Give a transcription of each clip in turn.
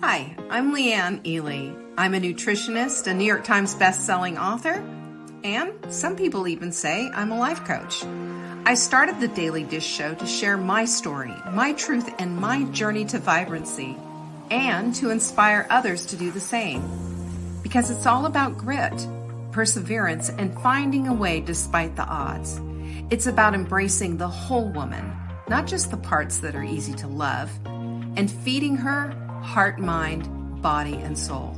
Hi, I'm Leanne Ely. I'm a nutritionist, a New York Times best-selling author, and some people even say I'm a life coach. I started the Daily Dish Show to share my story, my truth, and my journey to vibrancy, and to inspire others to do the same. Because it's all about grit, perseverance, and finding a way despite the odds. It's about embracing the whole woman, not just the parts that are easy to love, and feeding her heart, mind, body, and soul.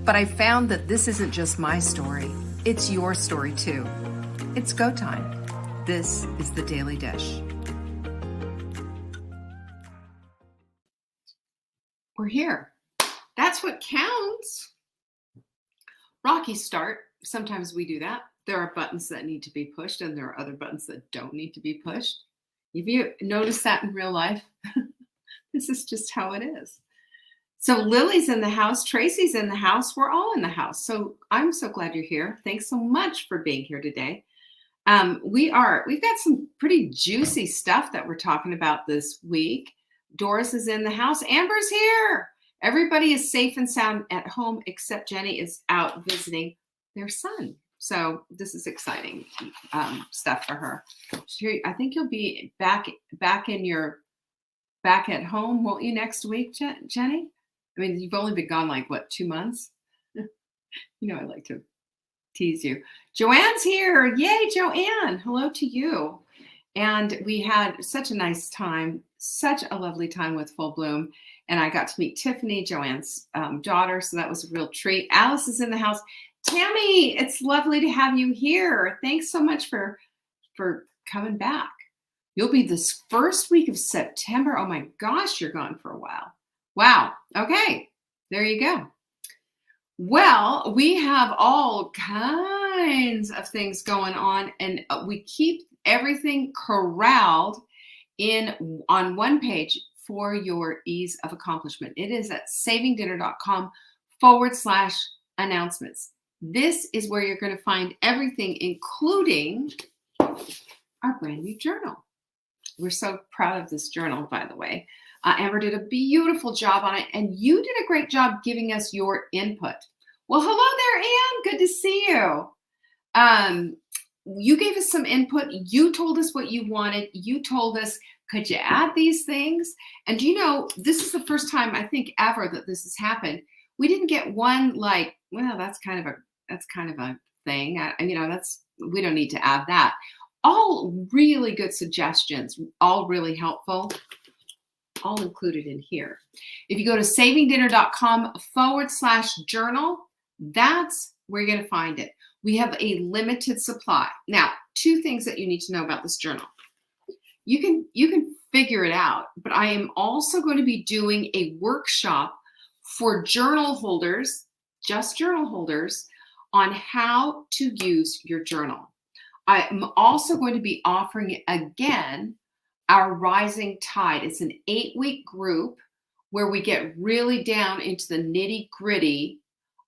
But I found that this isn't just my story, it's your story too. It's go time. This is the Daily Dish. We're here. That's what counts. Rocky start. Sometimes we do that. There are buttons that need to be pushed, and there are other buttons that don't need to be pushed. Have you noticed that in real life? This is just how it is. So Lily's in the house, Tracy's in the house, we're all in the house. So I'm so glad you're here. Thanks so much for being here today. We've got some pretty juicy stuff that we're talking about this week. Doris is in the house, Amber's here. Everybody is safe and sound at home except Jenny is out visiting their son. So this is exciting stuff for her. I think you'll be back at home, won't you, next week, Jenny? I mean, you've only been gone like, what, 2 months? You know, I like to tease you. Joanne's here. Yay, Joanne. Hello to you. And we had such a nice time, such a lovely time with Full Bloom. And I got to meet Tiffany, Joanne's daughter. So that was a real treat. Alice is in the house. Tammy, it's lovely to have you here. Thanks so much for coming back. You'll be this first week of September. Oh my gosh, you're gone for a while. Wow. Okay. There you go. Well, we have all kinds of things going on, and we keep everything corralled on one page for your ease of accomplishment. It is at savingdinner.com/announcements. This is where you're going to find everything, including our brand new journal. We're so proud of this journal, by the way. Amber did a beautiful job on it, and you did a great job giving us your input. Well, hello there, Anne. Good to see you. You gave us some input. You told us what you wanted. You told us, could you add these things? And do you know, this is the first time I think ever that this has happened. We didn't get one like, well, that's kind of a thing. We don't need to add that. All really good suggestions, all really helpful, all included in here. If you go to savingdinner.com/journal, that's where you're going to find it. We have a limited supply. Now, 2 things that you need to know about this journal. You can figure it out, but I am also going to be doing a workshop for journal holders, just journal holders, on how to use your journal. I'm also going to be offering again our Rising Tide. It's an 8-week group where we get really down into the nitty-gritty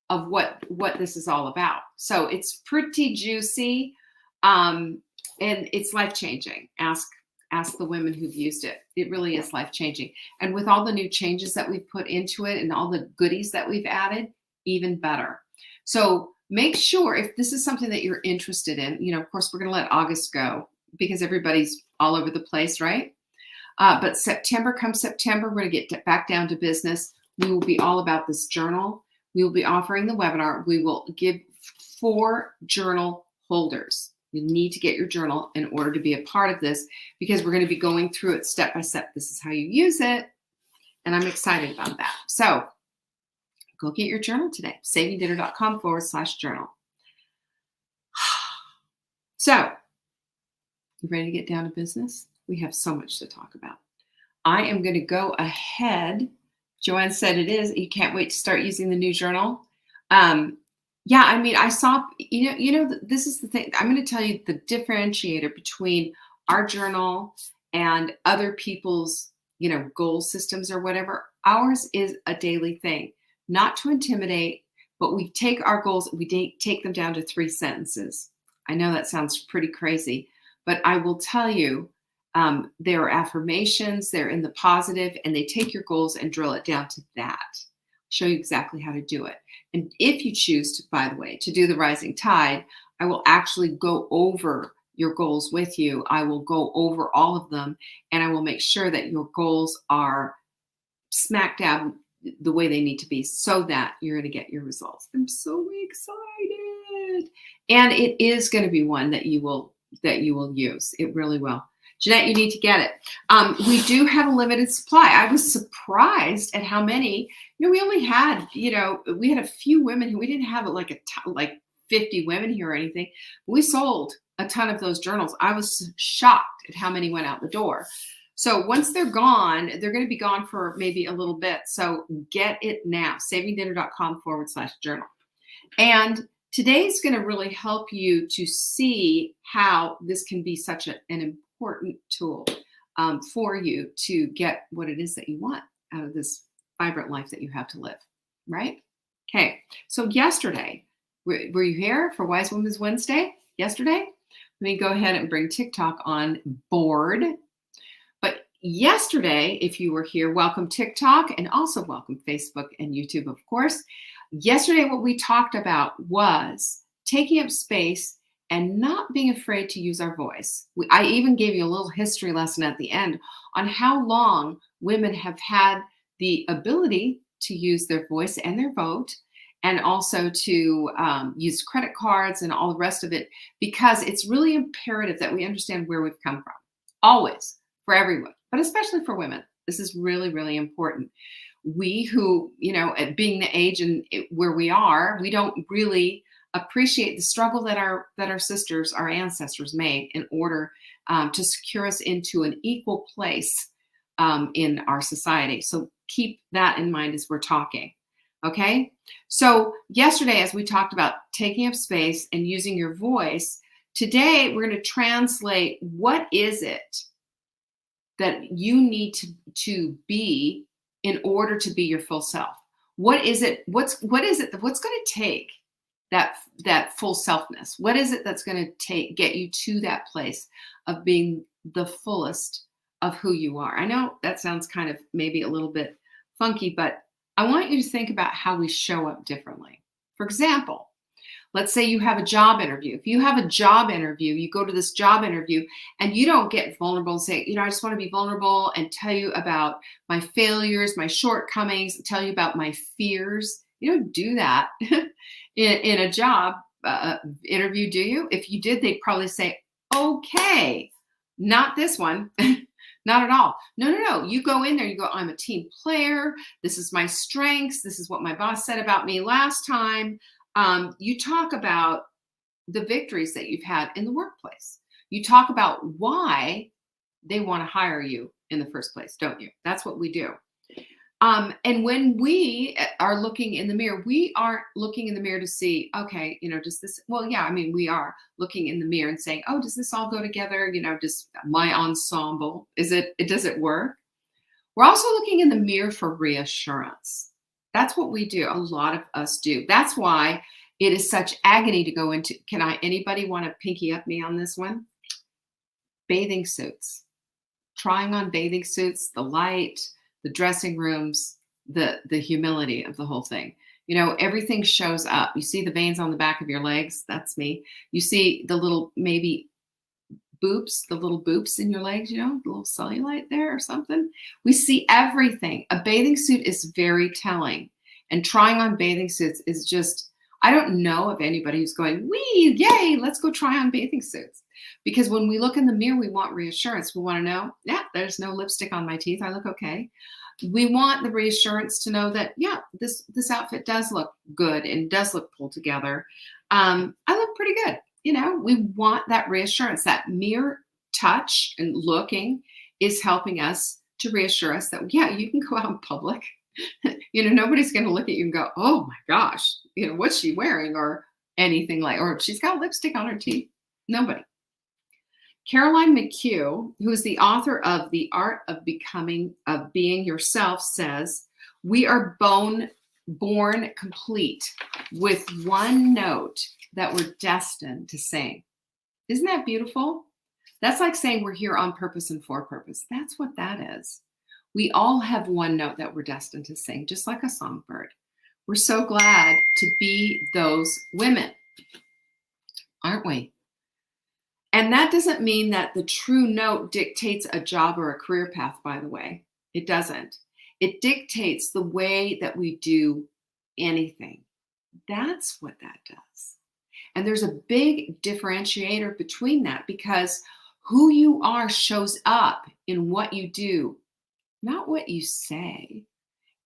of what this is all about. So it's pretty juicy, and it's life-changing. Ask the women who've used it. It really is life-changing. And with all the new changes that we've put into it and all the goodies that we've added, even better. So make sure, if this is something that you're interested in, of course, we're going to let August go because everybody's all over the place, right? But come September, we're going to get back down to business. We will be all about this journal. We will be offering the webinar. We will give 4 journal holders. You need to get your journal in order to be a part of this because we're going to be going through it step by step. This is how you use it. And I'm excited about that. So go get your journal today, savingdinner.com/journal. So, you ready to get down to business? We have so much to talk about. I am going to go ahead. Joanne said it is. You can't wait to start using the new journal. I saw, this is the thing. I'm going to tell you the differentiator between our journal and other people's, goal systems or whatever. Ours is a daily thing, not to intimidate, but we take our goals, we take them down to 3 sentences. I know that sounds pretty crazy, but I will tell you, They're affirmations, they're in the positive, and they take your goals and drill it down to that. Show you exactly how to do it. And if you choose to, by the way, to do the rising tide, I will actually go over your goals with you. I will go over all of them, and I will make sure that your goals are smack dab the way they need to be so that you're going to get your results. I'm so excited. And it is going to be one that you will use. It really will. Jeanette, you need to get it. We do have a limited supply. I was surprised at how many. We only had, we had a few women who we didn't have like 50 women here or anything. We sold a ton of those journals. I was shocked at how many went out the door. So once they're gone, they're going to be gone for maybe a little bit. So get it now, savingdinner.com/journal. And today's going to really help you to see how this can be such an important tool for you to get what it is that you want out of this vibrant life that you have to live, right? Okay, so yesterday, were you here for Wise Women's Wednesday yesterday? Let me go ahead and bring TikTok on board. But yesterday, if you were here, welcome TikTok, and also welcome Facebook and YouTube, of course. Yesterday, what we talked about was taking up space and not being afraid to use our voice. I even gave you a little history lesson at the end on how long women have had the ability to use their voice and their vote, and also to use credit cards and all the rest of it, because it's really imperative that we understand where we've come from. Always, for everyone, but especially for women. This is really, really important. We who, at being the age and where we are, we don't really appreciate the struggle that our sisters, our ancestors made in order to secure us into an equal place in our society. So keep that in mind as we're talking. Okay. So yesterday, as we talked about taking up space and using your voice, today we're going to translate what is it that you need to be in order to be your full self. What is it? What's going to take that full selfness? What is it that's going to get you to that place of being the fullest of who you are? I know that sounds kind of maybe a little bit funky, but I want you to think about how we show up differently. For example, let's say you have a job interview. If you have a job interview, you go to this job interview and you don't get vulnerable and say, I just want to be vulnerable and tell you about my failures, my shortcomings, tell you about my fears. You don't do that in a job interview, do you? If you did, they'd probably say, okay, not this one. Not at all. No. You go in there, you go, I'm a team player. This is my strengths. This is what my boss said about me last time. You talk about the victories that you've had in the workplace. You talk about why they want to hire you in the first place, don't you? That's what we do. And when we are looking in the mirror, we aren't looking in the mirror to see, okay, does this, well, yeah, we are looking in the mirror and saying, oh, does this all go together? Does my ensemble, does it work? We're also looking in the mirror for reassurance. That's what we do. A lot of us do. That's why it is such agony to go into. Anybody want to pinky up me on this one? Bathing suits. Trying on bathing suits, the light, the dressing rooms, the humility of the whole thing. Everything shows up. You see the veins on the back of your legs. That's me. You see the little maybe the little boops in your legs, the little cellulite there or something. We see everything. A bathing suit is very telling. And trying on bathing suits is just, I don't know of anybody who's going, wee, yay, let's go try on bathing suits. Because when we look in the mirror, we want reassurance. We want to know, yeah, there's no lipstick on my teeth. I look okay. We want the reassurance to know that, yeah, this outfit does look good and does look pulled together. I look pretty good. We want that reassurance. That mere touch and looking is helping us to reassure us that, yeah, you can go out in public. Nobody's going to look at you and go, oh my gosh, what's she wearing or anything or she's got lipstick on her teeth. Nobody. Caroline McHugh, who is the author of The Art of Being Yourself, says, we are born complete with one note that we're destined to sing. Isn't that beautiful? That's like saying we're here on purpose and for purpose. That's what that is. We all have one note that we're destined to sing, just like a songbird. We're so glad to be those women, aren't we? And that doesn't mean that the true note dictates a job or a career path, by the way. It doesn't. It dictates the way that we do anything. That's what that does. And there's a big differentiator between that, because who you are shows up in what you do, not what you say,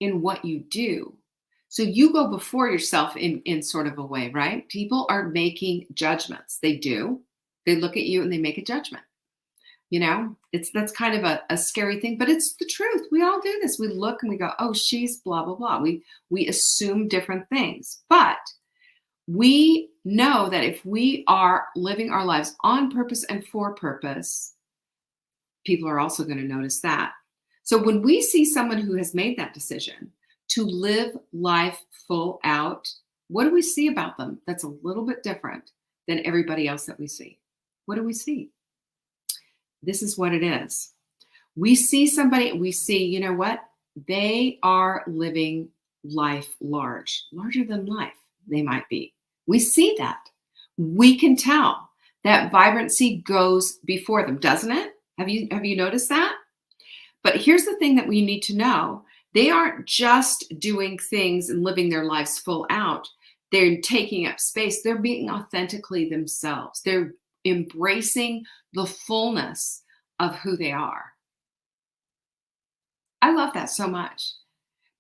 in what you do. So you go before yourself in sort of a way, right? People are making judgments. They do. They look at you and they make a judgment. That's kind of a scary thing, but it's the truth. We all do this. We look and we go, oh, she's blah, blah, blah. We assume different things, but we know that if we are living our lives on purpose and for purpose, people are also going to notice that. So when we see someone who has made that decision to live life full out, what do we see about them that's a little bit different than everybody else that we see? What do we see? This is what it is. We see somebody, we see, you know what? They are living life larger than life, they might be. We see that. We can tell that vibrancy goes before them, doesn't it? Have you noticed that? But here's the thing that we need to know. They aren't just doing things and living their lives full out. They're taking up space. They're being authentically themselves. They're embracing the fullness of who they are. I love that so much,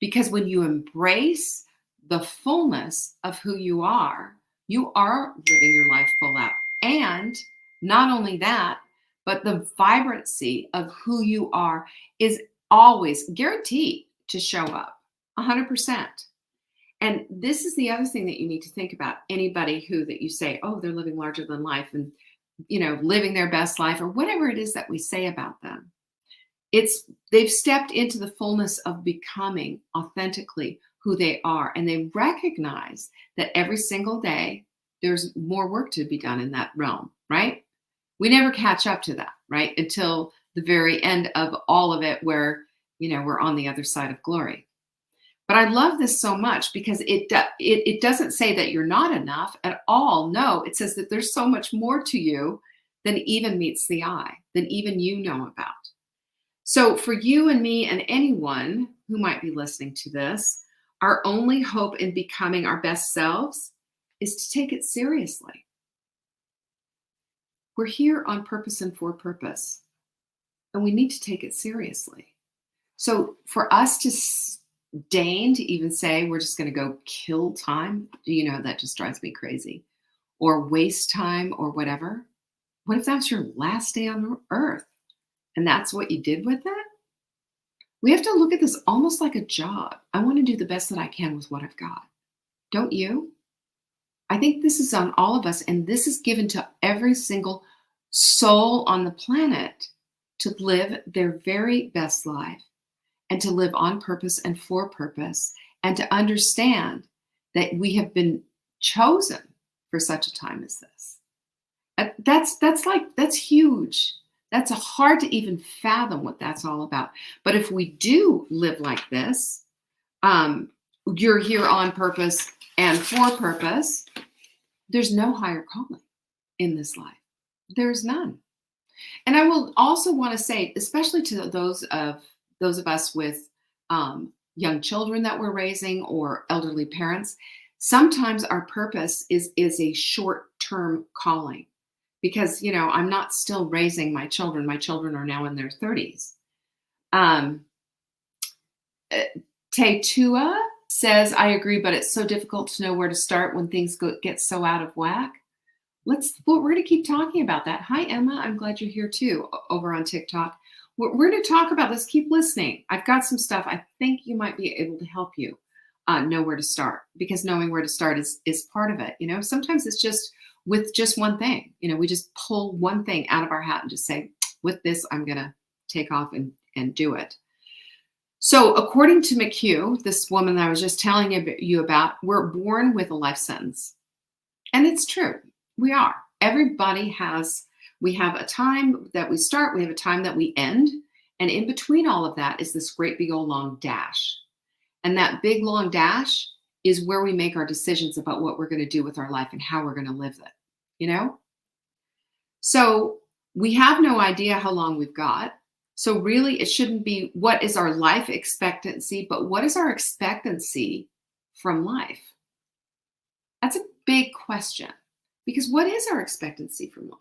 because when you embrace the fullness of who you are living your life full out. And not only that, but the vibrancy of who you are is always guaranteed to show up 100%. And this is the other thing that you need to think about. Anybody that you say, oh, they're living larger than life and, living their best life, or whatever it is that we say about them. They've stepped into the fullness of becoming authentically who they are. And they recognize that every single day there's more work to be done in that realm, right? We never catch up to that, right? Until the very end of all of it, where, we're on the other side of glory. But I love this so much, because it doesn't say that you're not enough at all. No, it says that there's so much more to you than even meets the eye, than even you know about. So for you and me and anyone who might be listening to this, our only hope in becoming our best selves is to take it seriously. We're here on purpose and for purpose, and we need to take it seriously. So for us to deign to even say we're just going to go kill time, that just drives me crazy, or waste time or whatever. What if that's your last day on earth and that's what you did with it? We have to look at this almost like a job. I want to do the best that I can with what I've got. Don't you? I think this is on all of us, and this is given to every single soul on the planet to live their very best life, and to live on purpose and for purpose, and to understand that we have been chosen for such a time as this. That's huge. That's hard to even fathom what that's all about. But if we do live like this, you're here on purpose and for purpose, there's no higher calling in this life. There's none. And I will also want to say, especially to those of us with young children that we're raising, or elderly parents, sometimes our purpose is a short-term calling, because I'm not still raising my children. My children are now in their 30s. Tetua says, I agree, but it's so difficult to know where to start when things get so out of whack. We're going to keep talking about that. Hi, Emma. I'm glad you're here too, over on TikTok. We're going to talk about this. Keep listening. I've got some stuff I think you might be able to help you know where to start, because knowing where to start is part of it. Sometimes it's just with just one thing. We just pull one thing out of our hat and just say, with this, I'm going to take off and do it. So according to McHugh, this woman that I was just telling you about, we're born with a life sentence. And it's true. We are. Everybody has We have a time that we start, we have a time that we end. And in between all of that is this great big old long dash. And that big long dash is where we make our decisions about what we're going to do with our life and how we're going to live it, you know? So we have no idea how long we've got. So really, it shouldn't be what is our life expectancy, but what is our expectancy from life? That's a big question, because what is our expectancy from life?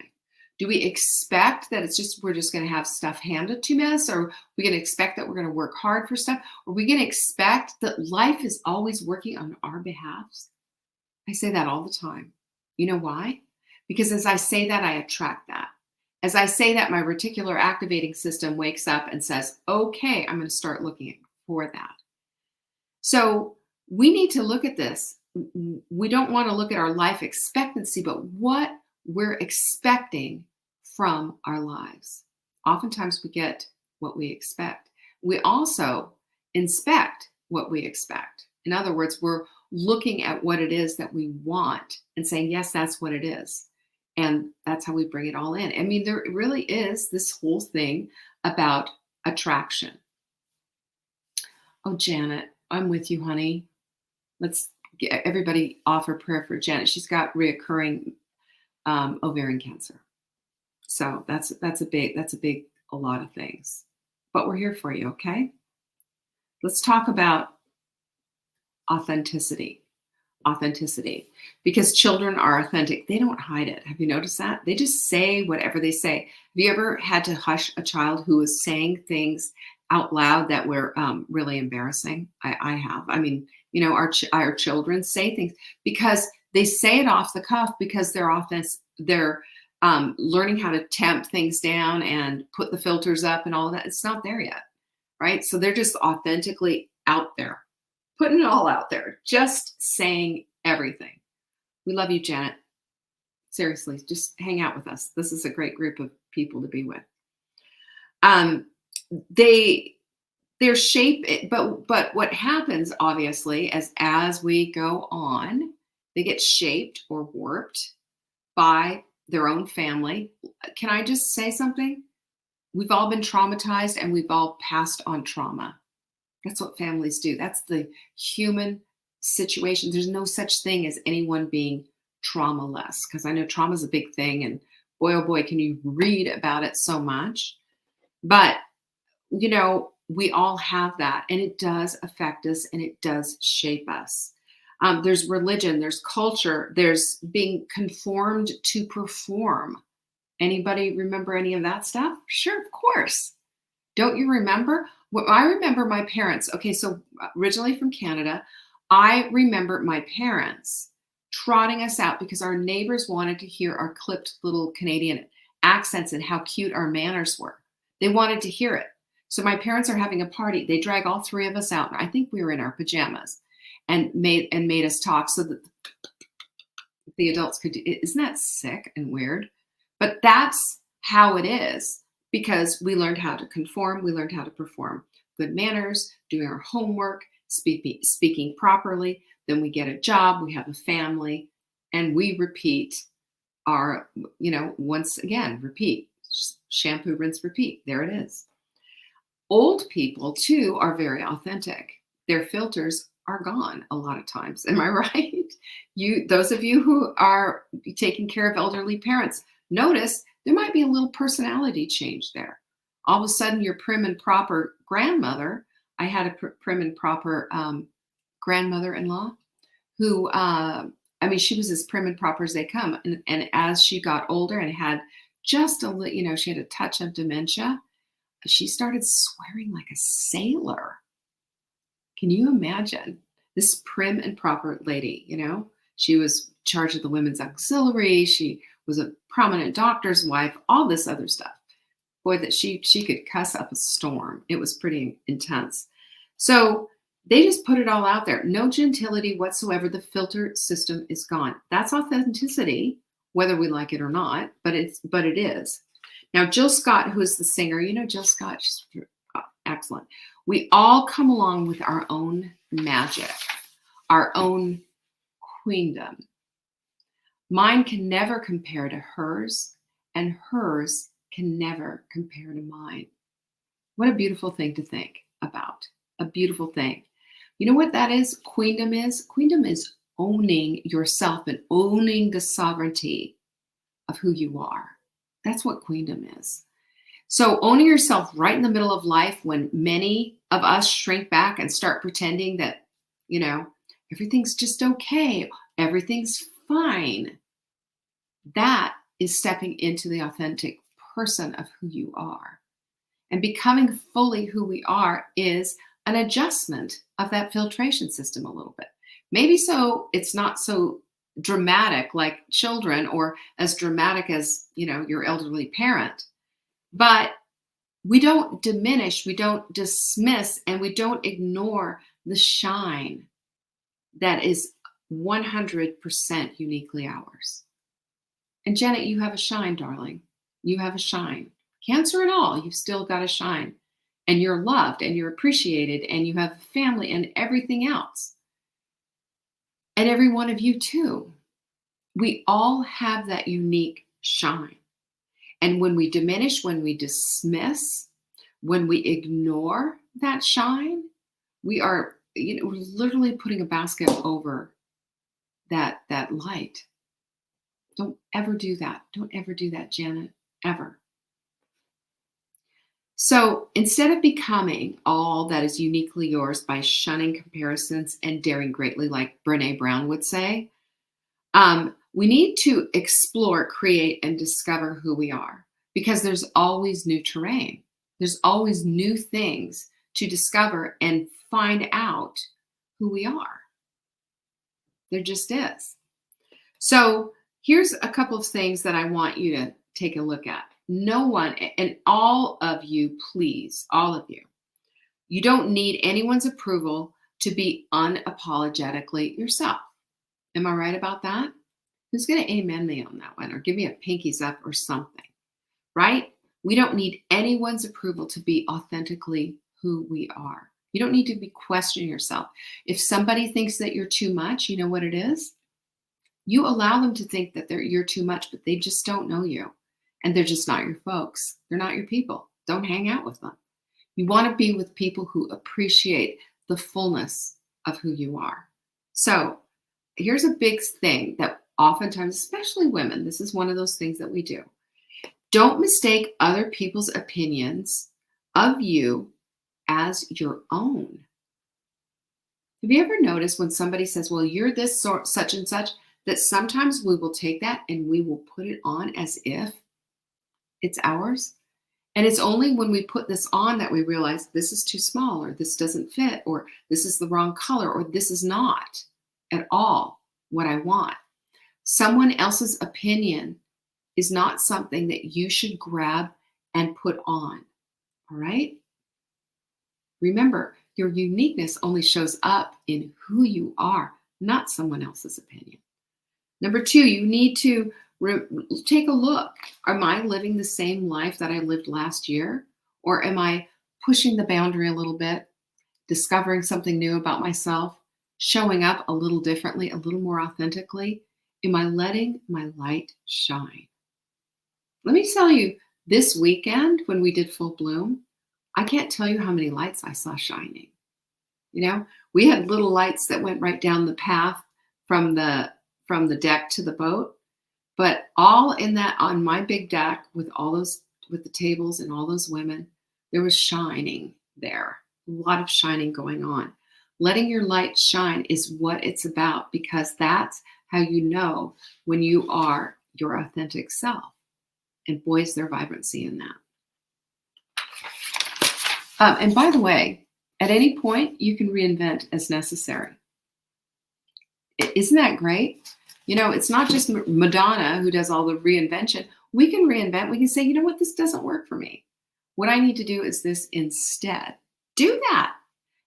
Do we expect that we're just going to have stuff handed to us? Or are we going to expect that we're going to work hard for stuff? Or are we going to expect that life is always working on our behalf? I say that all the time. You know why? Because as I say that, I attract that. As I say that, my reticular activating system wakes up and says, okay, I'm going to start looking for that. So we need to look at this. We don't want to look at our life expectancy, but what we're expecting from our lives. Oftentimes we get what we expect. We also inspect what we expect. In other words, we're looking at what it is that we want and saying, yes, that's what it is. And that's how we bring it all in. I mean, there really is this whole thing about attraction. Oh, Janet, I'm with you, honey. Let's get everybody offer prayer for Janet. She's got reoccurring ovarian cancer. So that's a lot of things. But we're here for you, okay? Let's talk about authenticity. Authenticity. Because children are authentic. They don't hide it. Have you noticed that? They just say whatever they say. Have you ever had to hush a child who was saying things out loud that were really embarrassing? I have. I mean, you know, our children say things because they say it off the cuff because they're learning how to tamp things down and put the filters up and all of that. It's not there yet, right? So they're just authentically out there, putting it all out there, just saying everything. We love you, Janet. Seriously, just hang out with us. This is a great group of people to be with. They're shaped, but what happens obviously as we go on, they get shaped or warped by their own family. Can I just say something? We've all been traumatized and we've all passed on trauma. That's what families do. That's the human situation. There's no such thing as anyone being trauma-less, because I know trauma is a big thing, and boy, oh boy, can you read about it so much. But, you know, we all have that, and it does affect us, and it does shape us. There's religion, there's culture, there's being conformed to perform. Anybody remember any of that stuff? Sure, of course. Don't you remember? Well, I remember my parents. Okay, so originally from Canada, I remember my parents trotting us out because our neighbors wanted to hear our clipped little Canadian accents and how cute our manners were. They wanted to hear it. So my parents are having a party. They drag all three of us out. And I think we were in our pajamas and made us talk so that the adults could do. Isn't that sick and weird? But that's how it is, because we learned how to conform. We learned how to perform good manners, doing our homework, speaking properly. Then we get a job, we have a family, and we repeat our, once again, repeat. Shampoo, rinse, repeat. There it is. Old people, too, are very authentic. Their filters are gone a lot of times. Am I right? Those of you who are taking care of elderly parents, notice there might be a little personality change there. All of a sudden, your prim and proper grandmother, I had a prim and proper grandmother-in-law who, she was as prim and proper as they come. And as she got older and had just a little, she had a touch of dementia, she started swearing like a sailor. Can you imagine this prim and proper lady? She was in charge of the women's auxiliary. She was a prominent doctor's wife, all this other stuff. Boy, that she could cuss up a storm. It was pretty intense. So they just put it all out there. No gentility whatsoever. The filter system is gone. That's authenticity, whether we like it or not, but it is. Now, Jill Scott, who is the singer, Jill Scott, she's excellent. We all come along with our own magic, our own queendom. Mine can never compare to hers, and hers can never compare to mine. What a beautiful thing to think about. A beautiful thing. You know what that is? Queendom is? Queendom is owning yourself and owning the sovereignty of who you are. That's what queendom is. So owning yourself right in the middle of life when many of us shrink back and start pretending that, you know, everything's just okay, everything's fine. That is stepping into the authentic person of who you are. And becoming fully who we are is an adjustment of that filtration system a little bit. Maybe so it's not so dramatic like children or as dramatic as, your elderly parent, but we don't diminish, we don't dismiss, and we don't ignore the shine that is 100% uniquely ours. And Janet, you have a shine, darling. You have a shine. Cancer and all, you've still got a shine. And you're loved and you're appreciated and you have a family and everything else. And every one of you too. We all have that unique shine. And when we diminish, when we dismiss, when we ignore that shine, we are we're literally putting a basket over that light. Don't ever do that. Don't ever do that, Janet, ever. So instead of becoming all that is uniquely yours by shunning comparisons and daring greatly, like Brene Brown would say, we need to explore, create, and discover who we are because there's always new terrain. There's always new things to discover and find out who we are. There just is. So here's a couple of things that I want you to take a look at. No one, and all of you, please, all of you don't need anyone's approval to be unapologetically yourself. Am I right about that? Who's going to amen me on that one or give me a pinkies up or something, right? We don't need anyone's approval to be authentically who we are. You don't need to be questioning yourself. If somebody thinks that you're too much, you know what it is? You allow them to think that you're too much, but they just don't know you. And they're just not your folks. They're not your people. Don't hang out with them. You want to be with people who appreciate the fullness of who you are. So here's a big thing that oftentimes, especially women, this is one of those things that we do. Don't mistake other people's opinions of you as your own. Have you ever noticed when somebody says, well, you're this sort, such and such, that sometimes we will take that and we will put it on as if it's ours? And it's only when we put this on that we realize this is too small, or this doesn't fit, or this is the wrong color, or this is not at all what I want. Someone else's opinion is not something that you should grab and put on. All right? Remember, your uniqueness only shows up in who you are, not someone else's opinion. Number two, you need to take a look. Am I living the same life that I lived last year? Or am I pushing the boundary a little bit, discovering something new about myself, showing up a little differently, a little more authentically? Am I letting my light shine? Let me tell you, this weekend when we did Full Bloom, I can't tell you how many lights I saw shining. We had little lights that went right down the path from the deck to the boat. But all in that, on my big deck with the tables and all those women, there was shining there. A lot of shining going on. Letting your light shine is what it's about, because that's how you know when you are your authentic self. And boy, is there vibrancy in that. And by the way, at any point, you can reinvent as necessary. Isn't that great? It's not just Madonna who does all the reinvention. We can reinvent. We can say, you know what, this doesn't work for me. What I need to do is this instead. Do that.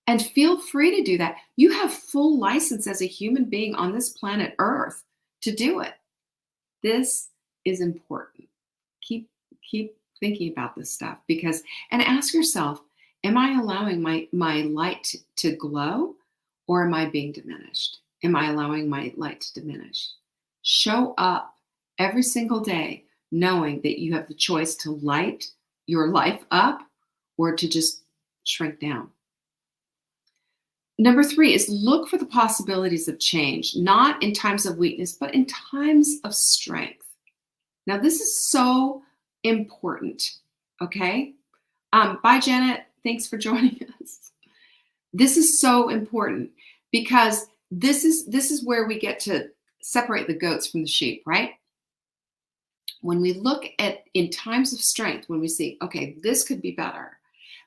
And feel free to do that. You have full license as a human being on this planet Earth to do it. This is important. Keep thinking about this stuff and ask yourself, am I allowing my light to glow, or am I being diminished? Am I allowing my light to diminish? Show up every single day knowing that you have the choice to light your life up or to just shrink down. Number three is look for the possibilities of change, not in times of weakness, but in times of strength. Now, this is so important. Okay. Bye, Janet. Thanks for joining us. This is so important because this is where we get to separate the goats from the sheep, right? When we look at in times of strength, when we see, okay, this could be better,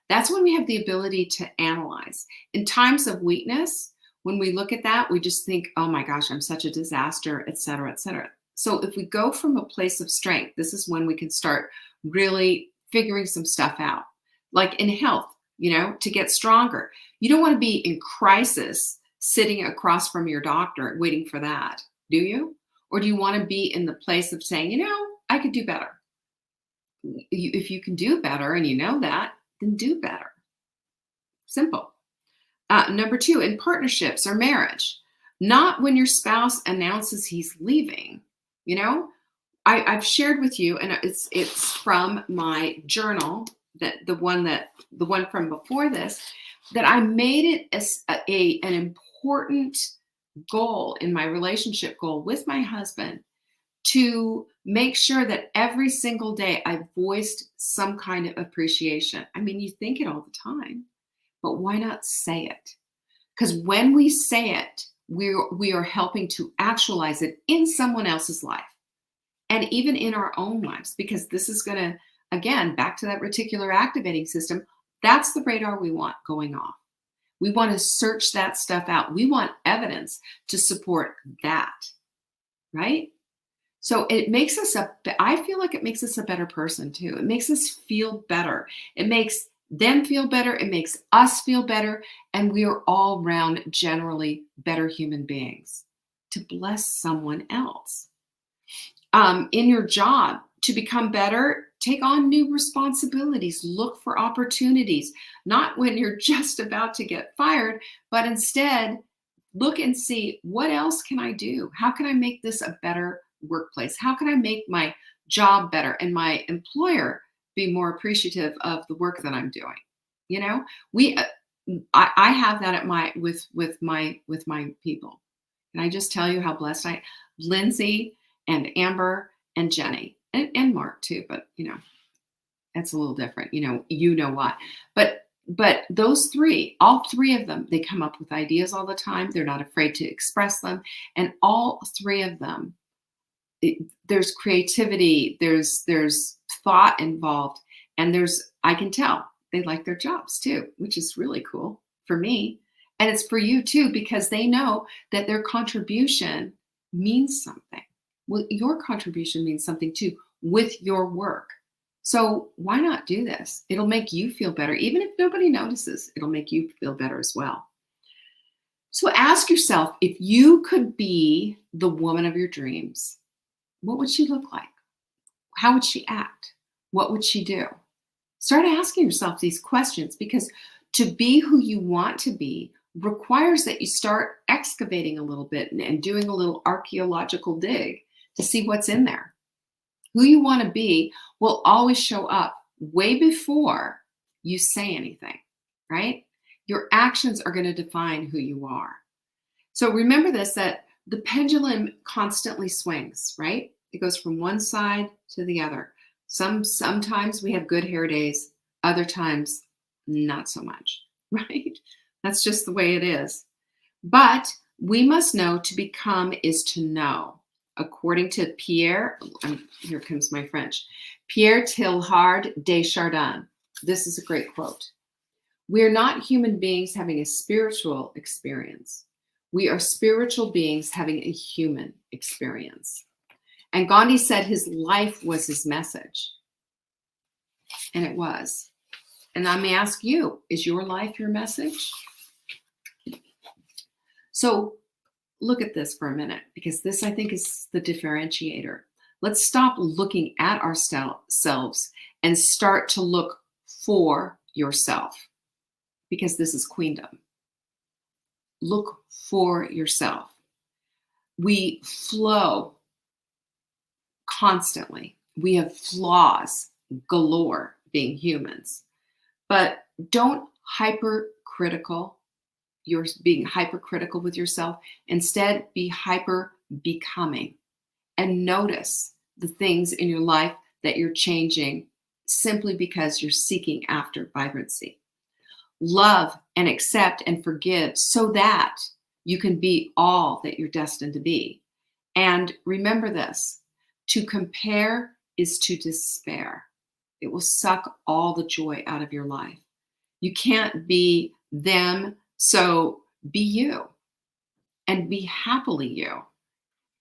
that's when we have the ability to analyze. In times of weakness, when we look at that, we just think, oh my gosh, I'm such a disaster, et cetera, et cetera. So if we go from a place of strength, this is when we can start really figuring some stuff out. Like in health, to get stronger. You don't want to be in crisis sitting across from your doctor waiting for that, do you? Or do you want to be in the place of saying, I could do better? If you can do better and you know that, then do better. Simple. Number two, in partnerships or marriage, not when your spouse announces he's leaving. I've shared with you, and it's from my journal, that the one from before this, that I made it as an important goal in my relationship goal with my husband to make sure that every single day I voiced some kind of appreciation. I mean, you think it all the time, but why not say it? Because when we say it, we are helping to actualize it in someone else's life and even in our own lives, because this is going to, again, back to that reticular activating system, that's the radar we want going off. We want to search that stuff out. We want evidence to support that, right? So it makes us I feel like it makes us a better person too. It makes us feel better. It makes them feel better. It makes us feel better. And we are all around generally better human beings to bless someone else. In your job, to become better, take on new responsibilities, look for opportunities, not when you're just about to get fired, but instead look and see, what else can I do? How can I make this a better workplace? How can I make my job better and my employer be more appreciative of the work that I'm doing? I have that at with my people, and I just tell you how blessed Lindsay and Amber and Jenny and Mark too, but that's a little different. Why, but those three, all three of them, they come up with ideas all the time. They're not afraid to express them, and all three of them, there's creativity, there's thought involved, and I can tell they like their jobs too, which is really cool for me. And it's for you too, because they know that their contribution means something. Well, your contribution means something too with your work. So why not do this? It'll make you feel better. Even if nobody notices, it'll make you feel better as well. So ask yourself, if you could be the woman of your dreams, what would she look like? How would she act? What would she do? Start asking yourself these questions, because to be who you want to be requires that you start excavating a little bit and doing a little archaeological dig to see what's in there. Who you want to be will always show up way before you say anything, right? Your actions are going to define who you are. So remember this, that the pendulum constantly swings, right? It goes from one side to the other. Sometimes we have good hair days, other times not so much, right? That's just the way it is. But we must know to become is to know. According to Pierre, here comes my French, Pierre Teilhard de Chardin. This is a great quote. We are not human beings having a spiritual experience. We are spiritual beings having a human experience. And Gandhi said his life was his message. And it was. And I may ask you, is your life your message? So look at this for a minute, because this, I think, is the differentiator. Let's stop looking at ourselves and start to look for yourself, because this is queendom. Look for yourself. We flow constantly. We have flaws galore being humans, but don't you're being hypercritical with yourself. Instead, be hyper becoming and notice the things in your life that you're changing simply because you're seeking after vibrancy. Love and accept and forgive so that you can be all that you're destined to be. And remember this, to compare is to despair. It will suck all the joy out of your life. You can't be them, so be you and be happily you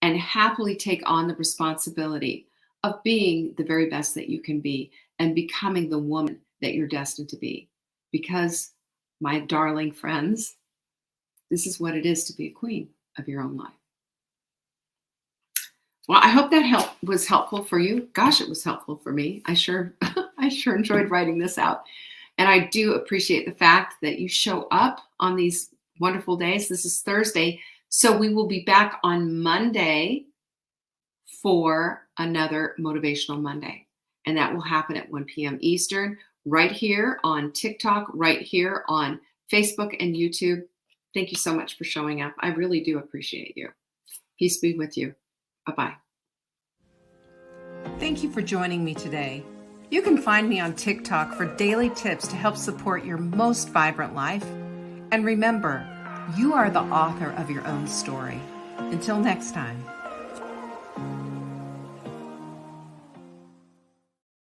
and happily take on the responsibility of being the very best that you can be and becoming the woman that you're destined to be. Because, my darling friends, this is what it is to be a queen of your own life. Well, I hope that was helpful for you. Gosh, it was helpful for me. I sure enjoyed writing this out. And I do appreciate the fact that you show up on these wonderful days. This is Thursday, so we will be back on Monday for another Motivational Monday. And that will happen at 1 p.m. Eastern, right here on TikTok, right here on Facebook and YouTube. Thank you so much for showing up. I really do appreciate you. Peace be with you. Bye-bye. Thank you for joining me today. You can find me on TikTok for daily tips to help support your most vibrant life. And remember, you are the author of your own story. Until next time.